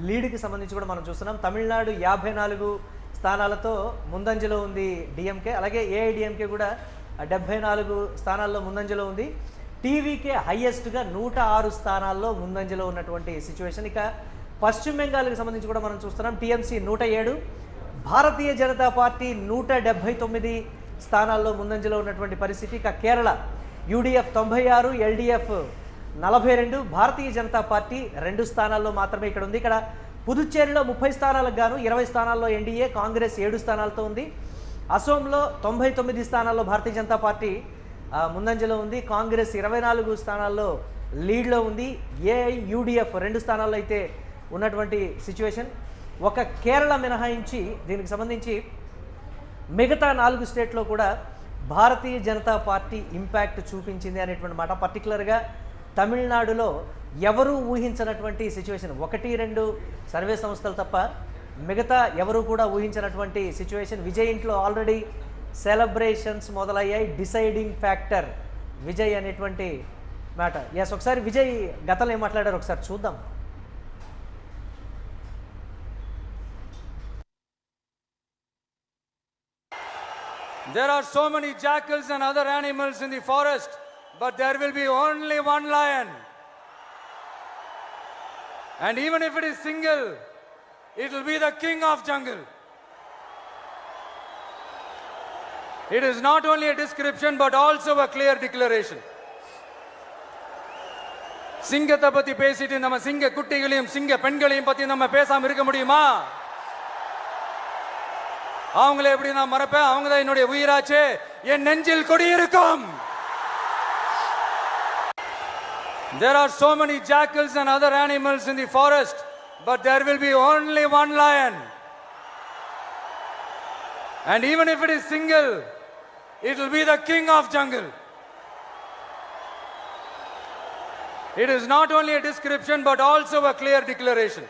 లీడ్కి సంబంధించి కూడా మనం చూస్తున్నాం. తమిళనాడు 54 స్థానాలతో ముందంజలో ఉంది డిఎంకే. అలాగే ఏఐడిఎంకే కూడా 74 స్థానాల్లో ముందంజలో ఉంది. టీవీకే హైయెస్ట్గా 106 స్థానాల్లో ముందంజలో ఉన్నటువంటి సిచ్యువేషన్. ఇక పశ్చిమ బెంగాల్కి సంబంధించి కూడా మనం చూస్తున్నాం. టీఎంసీ 107, భారతీయ జనతా పార్టీ 179 స్థానాల్లో ముందంజలో ఉన్నటువంటి పరిస్థితి. ఇక Kerala UDF 96, LDF 42, Bharatiya Janata party 2 స్థానాల్లో మాత్రమే ఇక్కడ ఉంది. ఇక్కడ పుదుచ్చేరిలో 30 స్థానాలకు గాను 20 స్థానాల్లో ఎన్డీఏ, కాంగ్రెస్ 7 స్థానాలతో ఉంది. అసోంలో 99 స్థానాల్లో భారతీయ జనతా పార్టీ ముందంజలో ఉంది. కాంగ్రెస్ 24 స్థానాల్లో లీడ్లో ఉంది. ఏఐయుడిఎఫ్ 2 స్థానాల్లో అయితే ఉన్నటువంటి సిచ్యువేషన్. ఒక కేరళ మినహాయించి దీనికి సంబంధించి మిగతా 4 స్టేట్లో కూడా భారతీయ జనతా పార్టీ ఇంపాక్ట్ చూపించింది అనేటువంటి మాట. పర్టికులర్గా తమిళనాడులో ఎవరూ ఊహించినటువంటి సిచ్యువేషన్, 1-2 సర్వే సంస్థలు తప్ప మిగతా ఎవరు కూడా ఊహించినటువంటి సిచ్యువేషన్. విజయ్ ఇంట్లో ఆల్రెడీ సెలబ్రేషన్స్ మొదలయ్యాయి. డిసైడింగ్ ఫ్యాక్టర్ విజయ్ అనేటువంటి మాట. ఎస్, ఒకసారి విజయ్ గతంలో ఏం మాట్లాడారు ఒకసారి చూద్దాం. There are so many jackals and other animals in the forest, but there will be only one lion. And even if it is single, it will be the king of jungle. It is not only a description but also a clear declaration. சிங்கத்தை பத்தி பேசிட்டு நம்ம சிங்க குட்டிகளையும் சிங்க பெண்களையும் பத்தி நம்ம பேசாம இருக்க முடியுமா? அவங்களே எப்படி நான் மறப்பேன்? அவங்க தான் என்னுடைய உயிராச்சே. என் நெஞ்சில் கொடியிருக்கும். There are so many jackals and other animals in the forest, but there will be only one lion. And even if it is single, it will be the king of jungle. It is not only a description but also a clear declaration.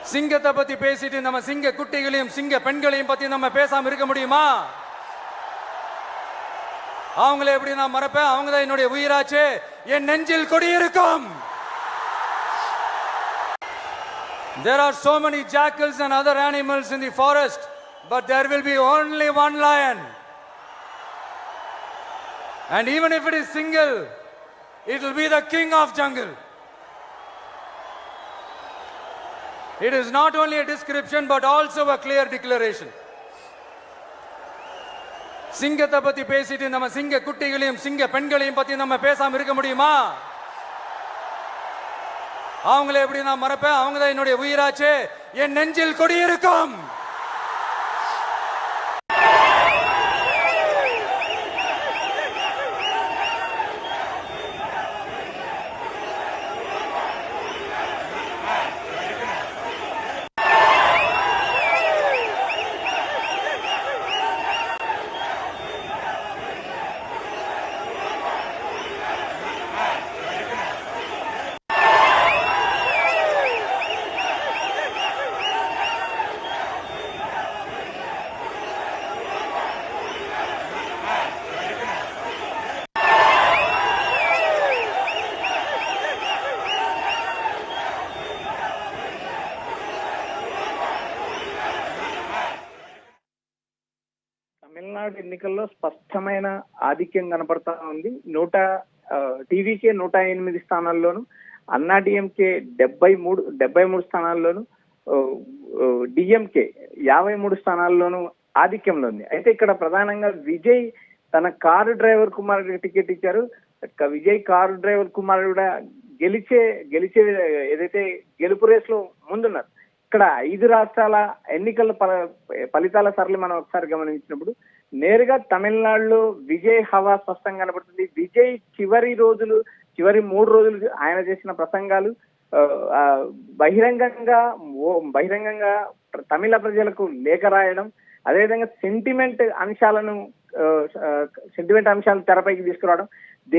சிங்கத்தை பத்தி பேசிட்டு நம்ம சிங்க குட்டிகளையும் சிங்க பெண்களையும் பத்தி நம்ம பேசாம இருக்க முடியுமா? அவங்களே எப்படி நான் மறப்பேன்? அவங்க தான் என்னுடைய உயிராச்சே. என் நெஞ்சில் கொடியிருக்கும். There are so many jackals and other animals in the forest, but there will be only one lion. And even if it is single, it will be the king of jungle. It is not only a description but also a clear declaration. சிங்கத்தை பத்தி பேசிட்டு நம்ம சிங்க குட்டிகளையும் சிங்க பெண்களையும் பத்தி நம்ம பேசாம இருக்க முடியுமா? அவங்களே எப்படி நான் மறப்பேன்? அவங்க தான் என்னுடைய உயிராச்சே. என் நெஞ்சில் கொடியிருக்கும். తమిళనాడు ఎన్నికల్లో స్పష్టమైన ఆధిక్యం కనపడతా ఉంది. టీవీకే 108 స్థానాల్లోను, అన్నా డిఎంకే 73 స్థానాల్లోను, డిఎంకే 53 స్థానాల్లోనూ ఆధిక్యంలో ఉంది. అయితే ఇక్కడ ప్రధానంగా విజయ్ తన కారు డ్రైవర్ కుమారుడికి టికెట్ ఇచ్చారు. విజయ్ కారు డ్రైవర్ కుమారుడు కూడా గెలిచే ఏదైతే గెలుపు రేస్ లో ముందున్నారు. ఇక్కడ 5 రాష్ట్రాల ఎన్నికల ఫలితాల సరళి మనం ఒకసారి గమనించినప్పుడు నేరుగా తమిళనాడులో విజయ్ హవా స్పష్టంగా కనబడుతుంది. విజయ్ చివరి 3 రోజులు ఆయన చేసిన ప్రసంగాలు బహిరంగంగా తమిళ ప్రజలకు లేఖ రాయడం, అదేవిధంగా సెంటిమెంట్ అంశాలను తెరపైకి తీసుకురావడం,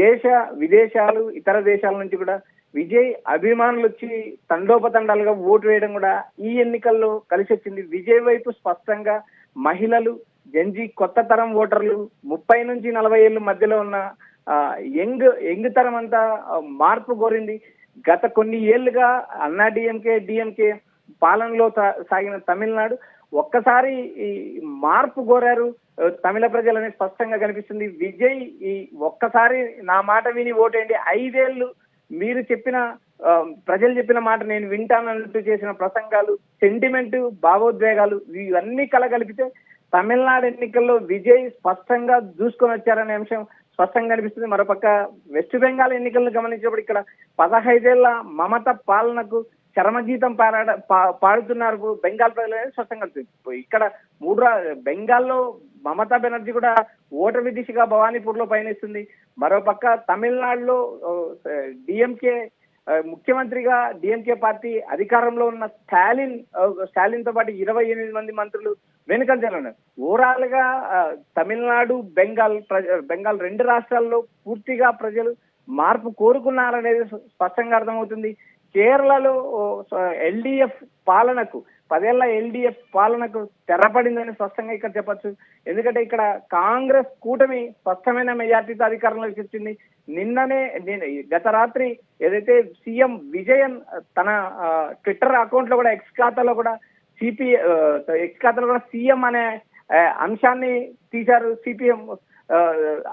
దేశ విదేశాలు ఇతర దేశాల నుంచి కూడా విజయ్ అభిమానులు వచ్చి తండోపతండాలుగా ఓటు వేయడం కూడా ఈ ఎన్నికల్లో కలిసి వచ్చింది. విజయ్ వైపు స్పష్టంగా మహిళలు, జంజీ కొత్త తరం ఓటర్లు, 30 నుంచి 40 ఏళ్ళ మధ్యలో ఉన్న యంగ్ తరం అంతా మార్పు కోరింది. గత కొన్ని ఏళ్లుగా అన్నా డిఎంకే పాలనలో సాగిన తమిళనాడు ఒక్కసారి ఈ మార్పు కోరారు తమిళ ప్రజలని స్పష్టంగా కనిపిస్తుంది. విజయ్ ఈ ఒక్కసారి నా మాట విని ఓటేయండి, 5 ఏళ్ళు మీరు చెప్పిన ప్రజలు చెప్పిన మాట నేను వింటానంటూ చేసిన ప్రసంగాలు, సెంటిమెంట్, భావోద్వేగాలు ఇవన్నీ కలగలిపితే తమిళనాడు ఎన్నికల్లో విజయ్ స్పష్టంగా దూసుకొని వచ్చారనే అంశం స్పష్టంగా కనిపిస్తుంది. మరోపక్క వెస్ట్ బెంగాల్ ఎన్నికలను గమనించినప్పుడు ఇక్కడ 15 ఏళ్ల మమత పాలనకు చరమగీతం పాడుతున్నారు బెంగాల్ ప్రజలు అనేది స్పష్టంగా కనిపిస్తుంది. ఇక్కడ బెంగాల్లో మమతా బెనర్జీ కూడా ఓటమి దిశగా భవానీపూర్ లో పయనిస్తుంది. మరోపక్క తమిళనాడులో డిఎంకే ముఖ్యమంత్రిగా డిఎంకే పార్టీ అధికారంలో ఉన్న స్టాలిన్ తో పాటు 28 మంది మంత్రులు వెనుకంజలో ఉన్నారు. ఓవరాల్ గా తమిళనాడు బెంగాల్ 2 రాష్ట్రాల్లో పూర్తిగా ప్రజలు మార్పు కోరుకున్నారనేది స్పష్టంగా అర్థమవుతుంది. కేరళలో ఎల్డిఎఫ్ పాలనకు 10 ఏళ్ల ఎల్డిఎఫ్ పాలనకు తెరపడిందని స్పష్టంగా ఇక్కడ చెప్పొచ్చు. ఎందుకంటే ఇక్కడ కాంగ్రెస్ కూటమి స్పష్టమైన మెజార్టీతో అధికారంలోకి వచ్చింది. గత రాత్రి ఏదైతే సీఎం విజయన్ తన ట్విట్టర్ అకౌంట్ లో కూడా ఎక్స్ ఖాతాలో కూడా సీఎం అనే అంశాన్ని తీశారు. సిపిఎం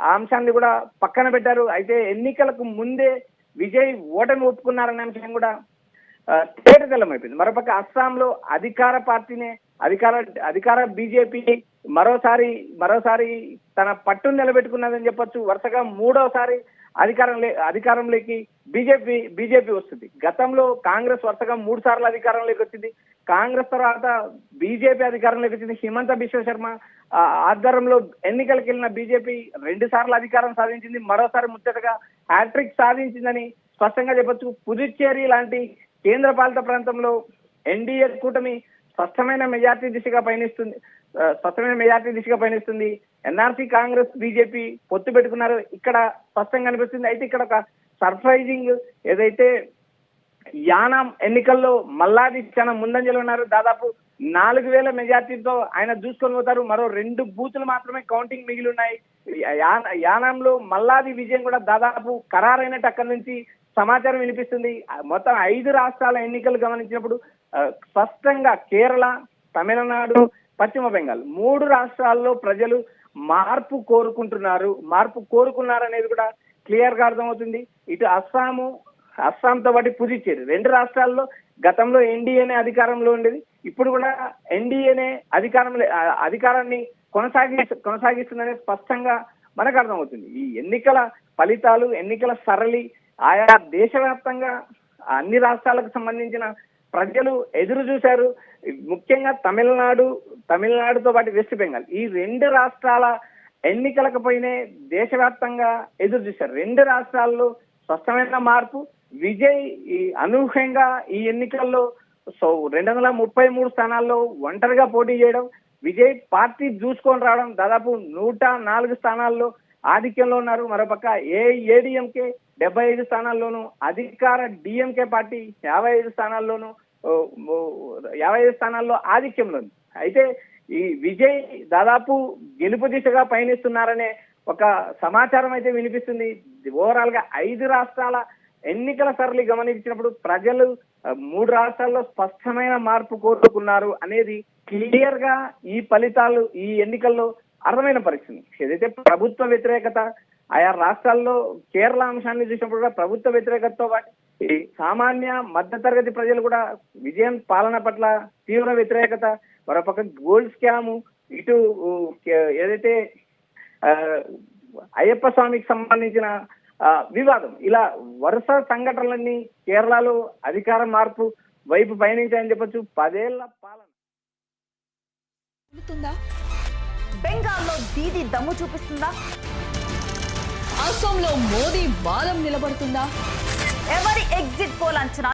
ఆ అంశాన్ని కూడా పక్కన పెట్టారు. అయితే ఎన్నికలకు ముందే విజయ్ ఓటమి ఒప్పుకున్నారనే అంశం కూడా తేటతెల్లమైపోయింది. మరోపక్క అస్సాంలో అధికార బీజేపీ మరోసారి తన పట్టును నిలబెట్టుకున్నదని చెప్పొచ్చు. వరుసగా 3వసారి అధికారంలోకి బీజేపీ వస్తుంది. గతంలో కాంగ్రెస్ వరుసగా 3 సార్లు అధికారంలోకి వచ్చింది. కాంగ్రెస్ తర్వాత బీజేపీ అధికారంలోకి వచ్చింది. హిమంత బిశ్వ శర్మ ఆధ్వర్యంలో ఎన్నికలకు వెళ్ళిన బీజేపీ 2 సార్లు అధికారం సాధించింది. మరోసారి ముచ్చటగా హ్యాట్రిక్ సాధించిందని స్పష్టంగా చెప్పొచ్చు. పుదుచ్చేరి లాంటి కేంద్ర పాలిత ప్రాంతంలో ఎన్డీఏ కూటమి స్పష్టమైన మెజార్టీ దిశగా పయనిస్తుంది. ఎన్ఆర్సీ కాంగ్రెస్ బీజేపీ పొత్తు పెట్టుకున్నారు. ఇక్కడ స్పష్టంగా అనిపిస్తుంది. అయితే ఇక్కడ ఒక సర్ప్రైజింగ్ ఏదైతే యానాం ఎన్నికల్లో మల్లాది చాలా ముందంజలో ఉన్నారు. దాదాపు 4000 మెజార్టీతో ఆయన దూసుకొని పోతారు. మరో 2 బూతులు మాత్రమే కౌంటింగ్ మిగిలి ఉన్నాయి. యానాంలో మల్లాది విజయం కూడా దాదాపు ఖరారైనట్టు అక్కడి నుంచి సమాచారం వినిపిస్తుంది. మొత్తం 5 రాష్ట్రాల ఎన్నికలు గమనించినప్పుడు స్పష్టంగా కేరళ, తమిళనాడు, పశ్చిమ బెంగాల్ 3 రాష్ట్రాల్లో ప్రజలు మార్పు కోరుకున్నారు అనేది కూడా క్లియర్ గా అర్థమవుతుంది. ఇటు అస్సాంతో పాటు పుదుచ్చేరి 2 రాష్ట్రాల్లో గతంలో ఎన్డీఏనే అధికారంలో ఉండేది. ఇప్పుడు కూడా ఎన్డీఏనే అధికారాన్ని కొనసాగిస్తుందనే స్పష్టంగా మనకు అర్థమవుతుంది. ఈ ఎన్నికల ఫలితాలు, ఎన్నికల సరళి ఆయా దేశవ్యాప్తంగా అన్ని రాష్ట్రాలకు సంబంధించిన ప్రజలు ఎదురు చూశారు. ముఖ్యంగా తమిళనాడుతో పాటు వెస్ట్ బెంగాల్ ఈ 2 రాష్ట్రాల ఎన్నికలకు పోయినే దేశవ్యాప్తంగా ఎదురు చూశారు. 2 రాష్ట్రాల్లో స్పష్టమైన మార్పు. విజయ్ అనూహ్యంగా ఈ ఎన్నికల్లో 233 స్థానాల్లో ఒంటరిగా పోటీ చేయడం, విజయ్ పార్టీ దూసుకొని రావడం, దాదాపు 104 స్థానాల్లో ఆధిక్యంలో ఉన్నారు. మరోపక్క ఏడీఎంకే 75 స్థానాల్లోనూ, అధికార డిఎంకే పార్టీ 55 స్థానాల్లో ఆధిక్యంలో ఉంది. అయితే ఈ విజయ్ దాదాపు గెలుపు దిశగా పయనిస్తున్నారనే ఒక సమాచారం అయితే వినిపిస్తుంది. ఓవరాల్ గా 5 రాష్ట్రాల ఎన్నికల సరళి గమనించినప్పుడు ప్రజలు 3 రాష్ట్రాల్లో స్పష్టమైన మార్పు కోరుకున్నారు అనేది క్లియర్ గా ఈ ఫలితాలు, ఈ ఎన్నికల్లో అర్థమైన పరిస్థితి. ఏదైతే ప్రభుత్వ వ్యతిరేకత ఆయా రాష్ట్రాల్లో కేరళ అంశాన్ని చూసినప్పుడు కూడా ప్రభుత్వ వ్యతిరేకతతో పాటు ఈ సామాన్య మధ్యతరగతి ప్రజలు కూడా విజయన్ పాలన పట్ల తీవ్ర వ్యతిరేకత, మరోపక్క గోల్డ్ స్కామ్, ఇటు ఏదైతే అయ్యప్ప స్వామికి సంబంధించిన వివాదం, ఇలా వరుస సంఘటనలన్నీ కేరళలో అధికార మార్పు వైపు పయనించాయని చెప్పొచ్చు. 10 ఏళ్ల పాలన బెంగాల్లో దీది దమ్ము చూపిస్తుందా? అసోంలో మోదీ బాలం నిలబడుతుందా? ఎవరి ఎగ్జిట్ పోల్ అంచనా